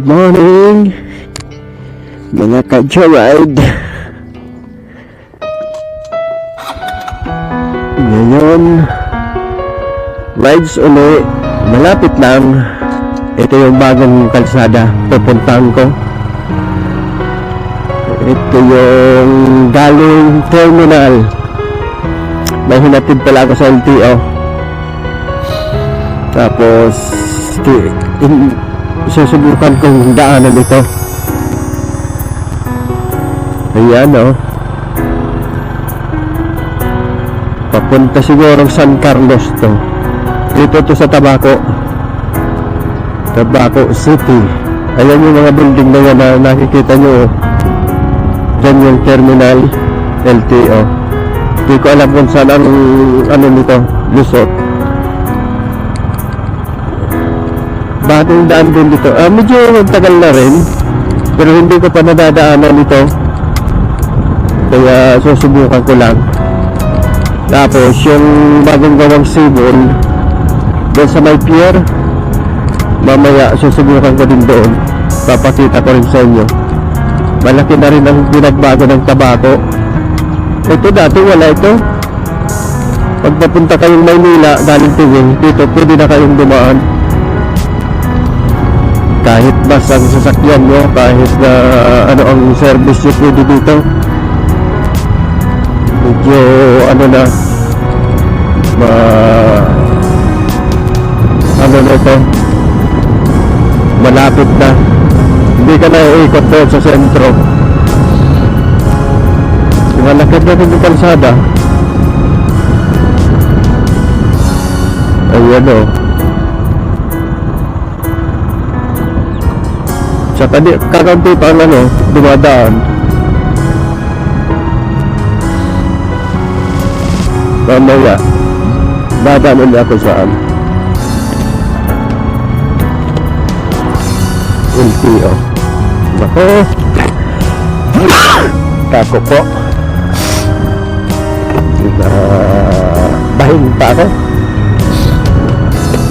Good morning mga ka-joyride. Ngayon rides uli, malapit lang. Ito yung bagong kalsada pupuntahan ko. Ito yung galing terminal. May hinatid pala ako sa LTO. Tapos susubukan kong daanan ito. Ayan o. Papunta siguro San Carlos to. Dito to sa Tabaco City. Ayan yung mga building na yan na nakikita nyo. Dyan yung terminal LTO. Hindi ko alam kung saan ang ano nito, Lusot. Bakit yung daan din dito? Medyo tagal na rin, pero hindi ko pa nadadaanan ito, kaya susubukan ko lang. Tapos yung bagong gawang sibol doon sa may pier, mamaya susubukan ko din doon. Papakita ko rin sa inyo. Malaki na rin ang pinagbago ng Tabaco. Ito dati wala ito. Pag papunta kayong Maynila galing Tingin, dito pwede na kayong dumaan. Kahit bus ang sasakyan nyo, kahit na ano ang service nyo pwede dito. Medyo ano na ano na ito, malapit na. Hindi ka na iikot doon sa sentro. Malakit na rin yung kalsada. Ayan o. Tsaka di, kakanti pa ang ano, dumadaan. Mamaya dadaan ulit ako saan LTO. Ako tako po. Bahin pa ako.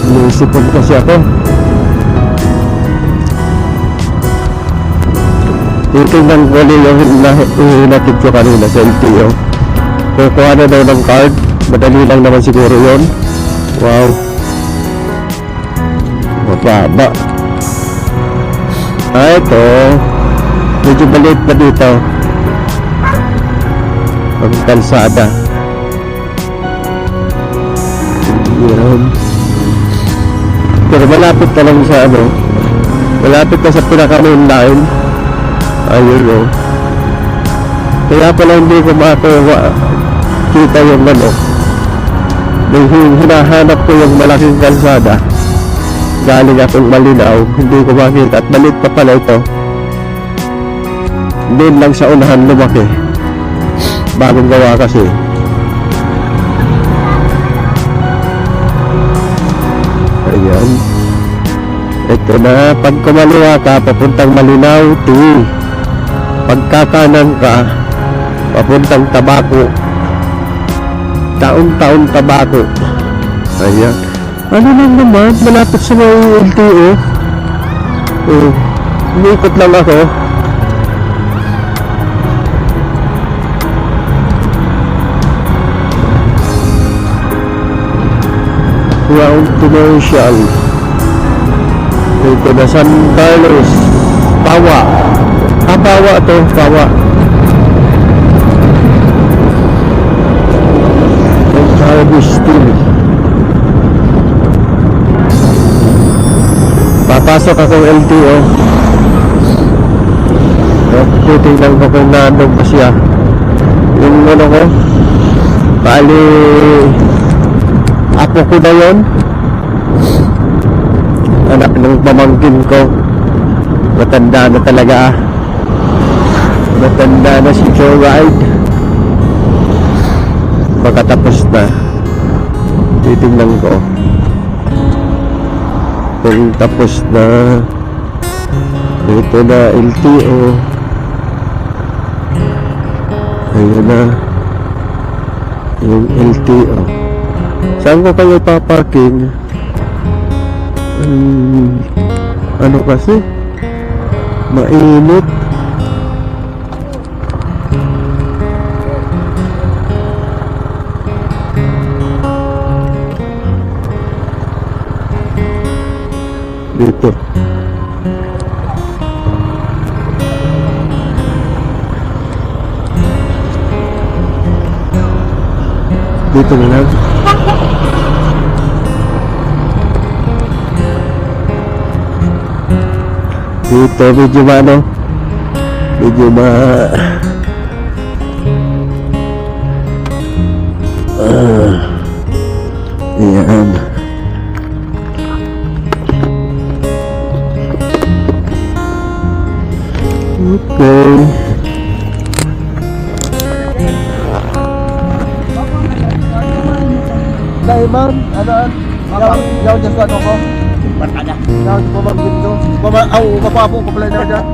Iisipon kasi ako. Titignan ko ulit yung hinatid ko kanina sa LTO. Kukuha na daw ng card. Madali lang naman siguro yun. Wow, mababa. Ito medyo maliit pa dito ang kalsada. Yun. Pero malapit ka lang sa ano, malapit ka sa pinaka-main line. Ayun o. Kaya pala hindi ko makita yung ano. Hinahanap ko yung malaking kalsada. Galing akong Malinaw, hindi ko makita. At maliit pa pala ito. Doon lang sa unahan lumaki. Bagong gawa kasi. Ayan. Ito na, pag kumaliwa ka, papuntang Malinaw, pagkakanan ka, papuntang Tabaco. Taon-taon Tabaco. Ayan. Ano lang naman, malapit sa may LTO. Umiikot lang ako. Round commercial. Ito na San Carlos. Pawa. Pawa to, Pawa. Agustin. Papasok akong LTO. Titignan ko kung nandun pa siya. Yung ano ko, bali apo ko na yun, anak ng pamangkin ko. Matanda na talaga. Matanda na si Joyride. Pagkatapos na, titignan ko kung tapos na. Ito na LTO. Ayun na yung LTO. Saan ko kayo paparking? Ano kasi? Mainit. Dito. Dito na lang. Dito medyo ano, medyo ayan. Okay. Dahil ma'am, yaw dyan sa ano ko? Barkada. Yaw dyan po ma'am dito. Mapapo ko pala na dyan.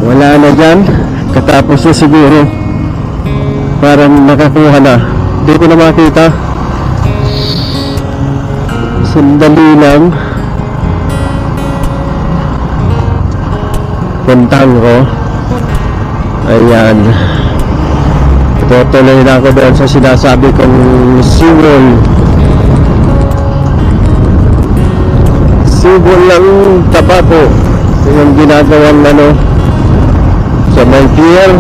Wala na dyan. Katapos na siguro. Parang nakakuha na. Hindi ko na makita. Sandali lang. Puntahan ko. Ayan. Tutuloy na ako doon sa sinasabi kong SeaWorld. SeaWorld lang Tabaco. Yung ginagawang ano sa may pier.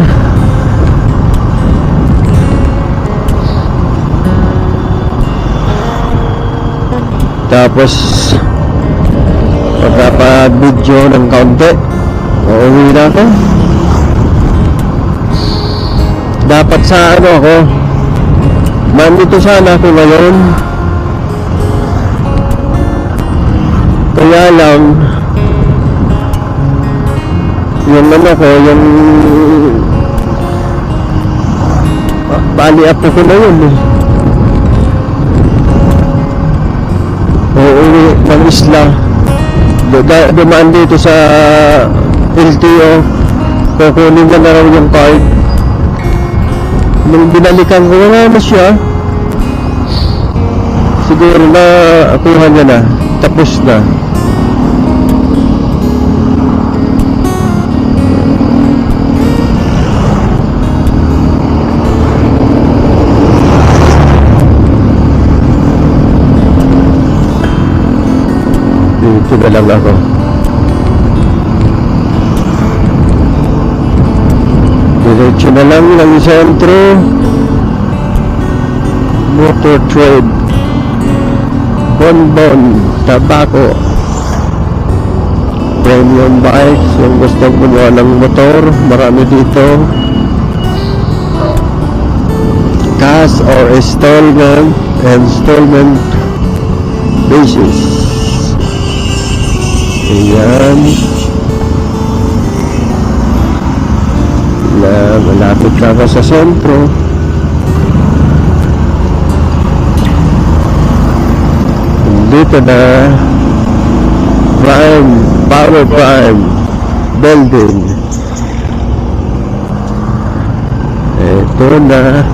Tapos pagkapag-video ng kaunti, uuwi na ako. Dapat sa ano ako, nandito sana ako ngayon. Kaya lang yung ano ko, yung bali apo ko na yun eh. Uuwi ng isla. Dumaan dito sa LTO. Kukunin na raw yung card. Nung binalikan ko, wala na siya. Siguro na kuha niya na. Tapos na. Dito na lang ako. Diretso na lang ng sentro. Motor Trade. Bonbon Tabaco. Premium bikes. Yung gusto kumuha ng motor, marami dito. Cash or installment basis. Ayan. Malapit na ako sa sentro. Dito na Power Prime Building. Ito na.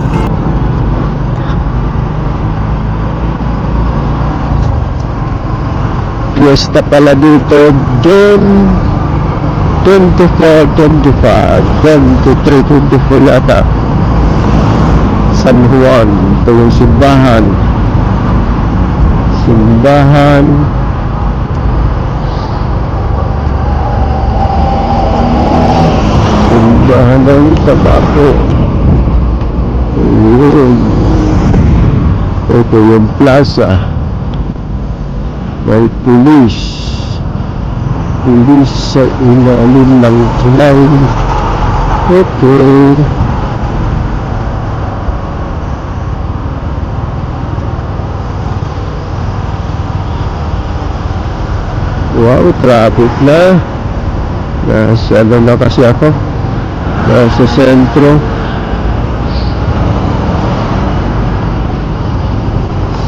Fiesta pala dito. June 24, 25, 23, 24 yata. San Juan. Ito yung simbahan. Simbahan ng Tabaco. Ayun. Ito yung plaza. May pulis sa ilalim ng tulay. Okay. Wow, traffic na. Nasa ano na kasi ako, nasa sentro.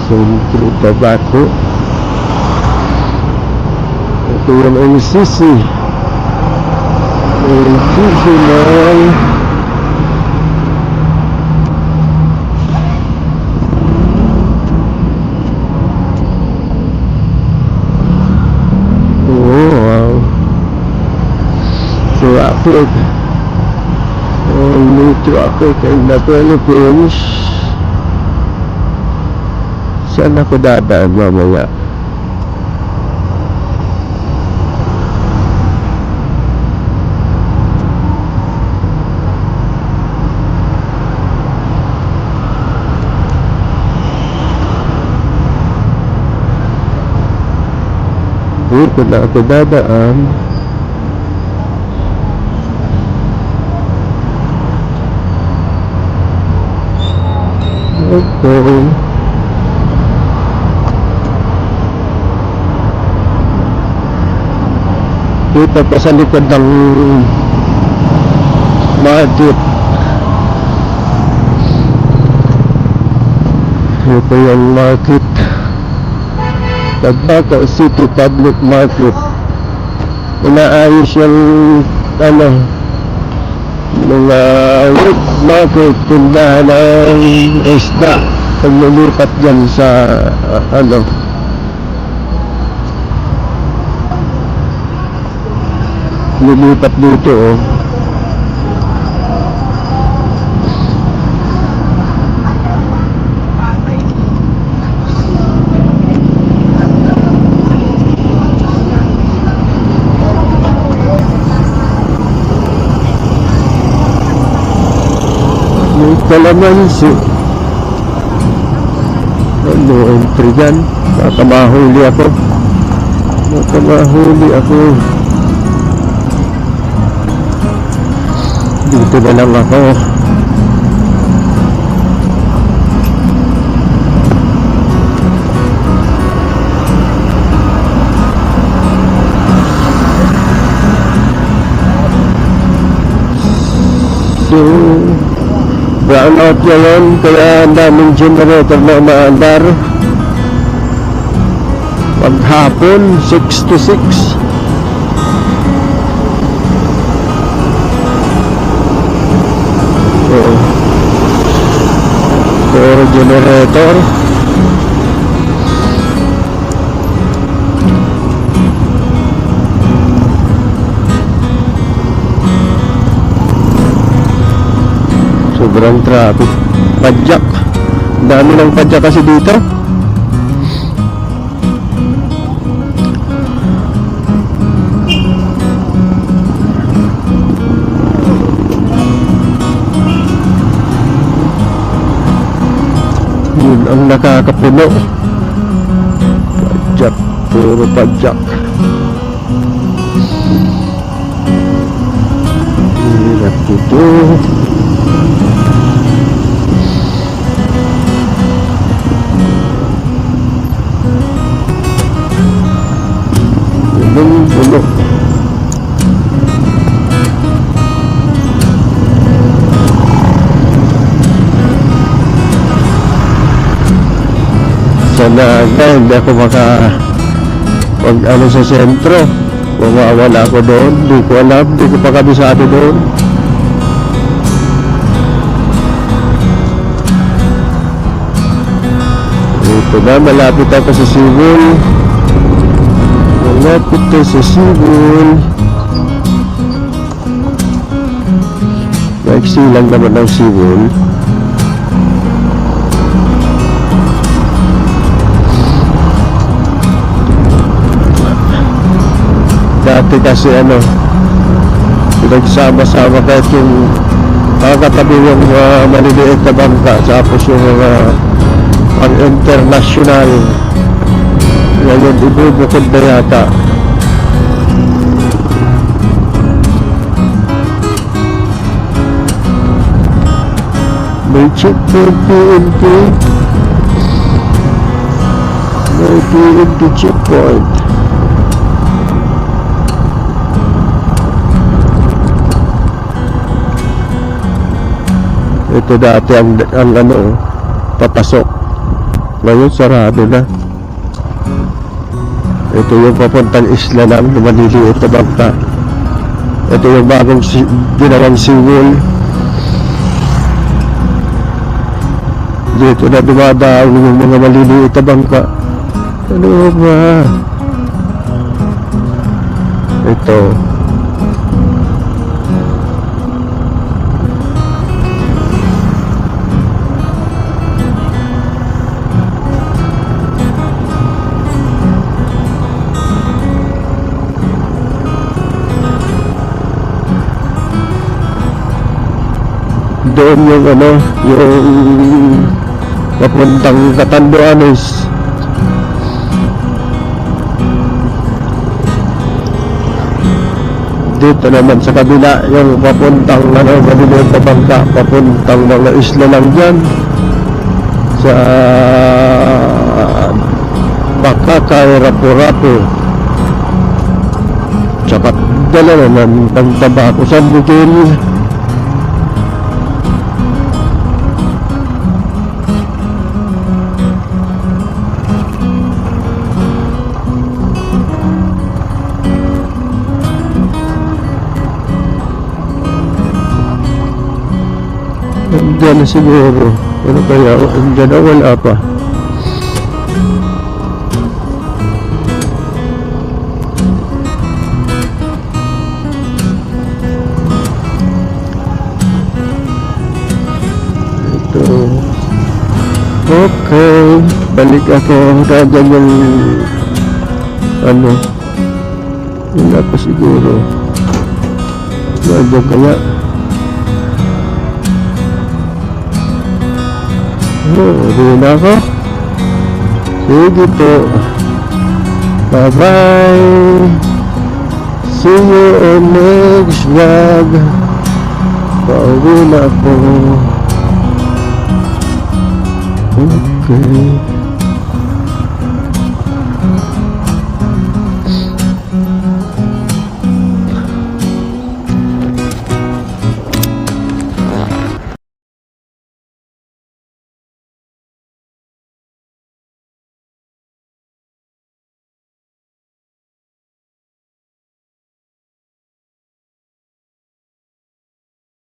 Sentro Tabaco. Ito yung NCC. NCC Mall. traffic. Only traffic in the Philippines. Saan ako dadaan mamaya? Dito na ako dadaan. Okay. Dito pa sa likod ng market. Ito yung market. Tabaco City Public Market. Inaayos yung mga wet market, tindahan ng isda. Paglilipat dyan sa lilipat dito May kalamansi. Entry dyan. Baka mahuli ako. Dito na lang ako. So, brown out ngayon, kaya ang daming generator na umaandar. Maghapon, 6 to 6. Puro generator. Sobrang traffic. Padjak. Dami ng padjak kasi dito. Yun ang nakakapuno. Padjak. Puro padjak. Hirap dito. Puno. Sana hindi ako pag sa sentro, mawawala ako doon. Hindi ko alam, hindi ko pa kabisado doon. Ito na, malapit ako sa Cebu. Malapit tayo sa Cebu. Maiksi lang naman ang Cebu. Dati kasi pinagsama-sama kahit yung kakatabi yung maliliit na bangka, tapos yung pang-international. Ngayon, ibubukod na yata. May checkpoint PNP. May PNP checkpoint. Ito dati ang papasok. Ngayon, sarado na. Ito yung papuntang isla lang, maliliit na bangka. Ito yung bagong ginawang seawall. Dito na dumadaan yung mga maliliit na bangka. Ano ba? Ito. doon yung ano, yung papuntang Catanduanes. Dito naman sa kabila yung papuntang ano, Manilong Pabangka, papuntang mga isla lang dyan sa Bakakay, Rapu-Rapu, tsaka dala naman ng tabako sa Bukil. Diyan na siguro. Ano kaya? Diyan na wala pa. Ito. Okay. Balik ako. Dadyan yung ano. Wala pa siguro. Dadyan kaya. Rin ako. Sige po. Bye-bye. See you on next vlog. Pauwi na ako. Okay.